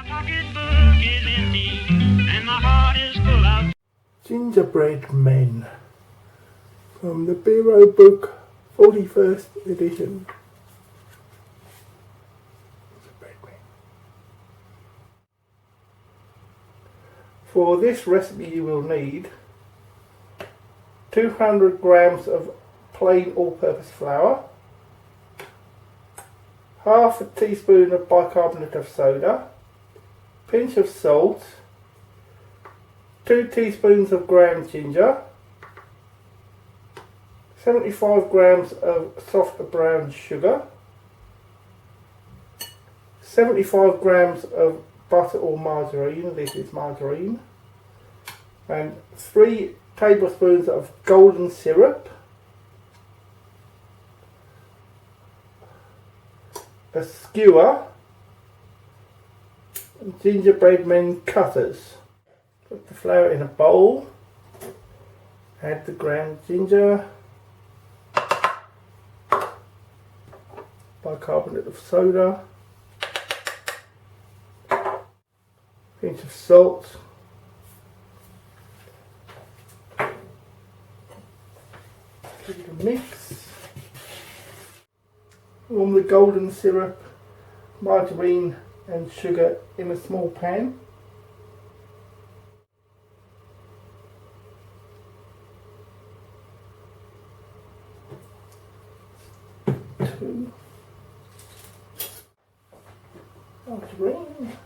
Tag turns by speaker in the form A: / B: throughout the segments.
A: pocketbook is empty and my heart is full of
B: Gingerbread Men from the Bureau Book 41st edition. Gingerbread Men. For this recipe you will need 200 grams of plain all-purpose flour, half a teaspoon of bicarbonate of soda, pinch of salt, 2 teaspoons of ground ginger, 75 grams of soft brown sugar, 75 grams of butter or margarine, this is margarine, and 3 tablespoons of golden syrup, a skewer, and Gingerbread Men cutters. Put the flour in a bowl, add the ground ginger, bicarbonate of soda, pinch of salt, give it a mix. Warm the golden syrup, margarine and sugar in a small pan. Two. Margarine.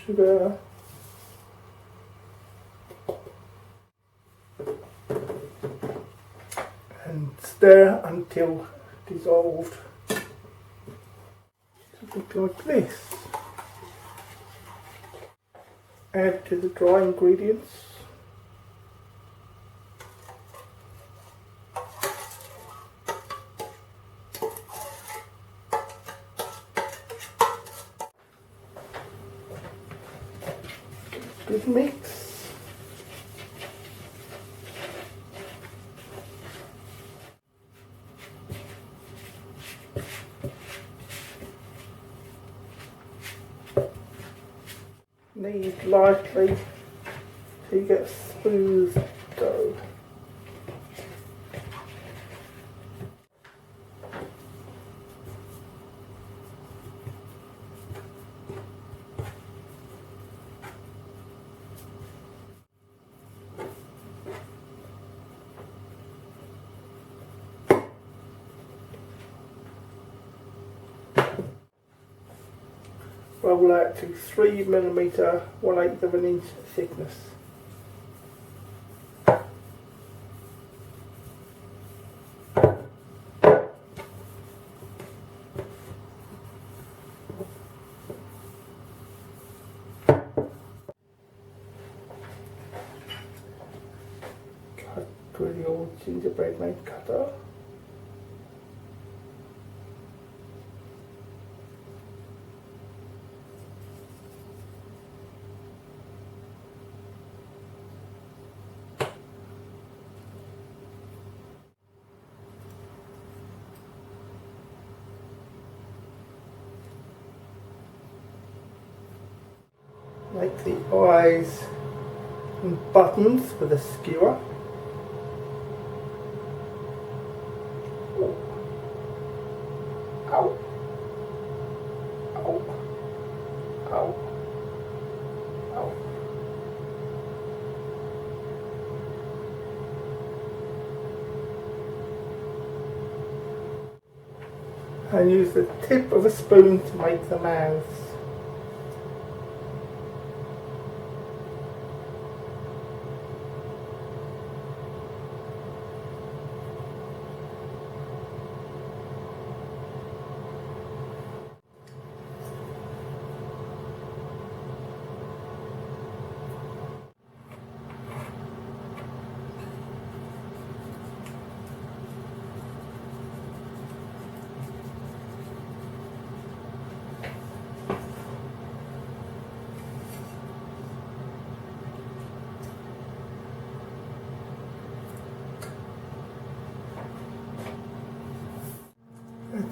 B: Sugar. And stir until dissolved. Something like this. Add to the dry ingredients. Good mix. Knead lightly till you get smooth dough. Roll out to 3mm 1/8 of an inch thickness. Cut with the old Gingerbread Men cutter. Make the eyes and buttons with a skewer. Ow. Ow. Ow. Ow. And use the tip of a spoon to make the mouths.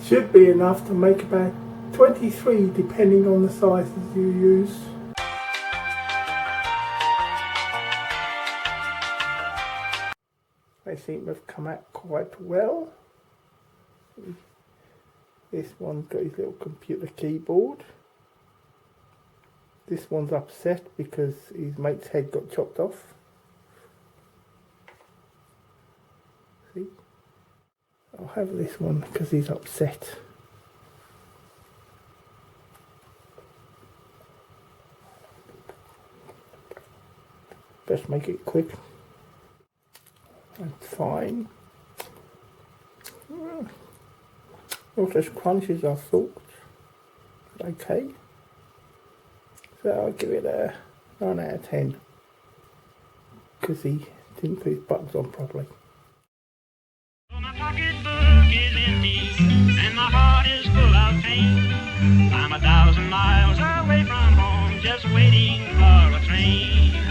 B: Should be enough to make about 23 depending on the sizes you use. They seem to have come out quite well. This one's got his little computer keyboard. This one's upset because his mate's head got chopped off. See? I'll have this one because he's upset. Best make it quick. That's fine. Not as crunchy as I thought. Okay. So I'll give it a 9 out of 10. Because he didn't put his buttons on properly.
A: My pocketbook is empty and my heart is full of pain. I'm 1,000 miles away from home, just waiting for a train.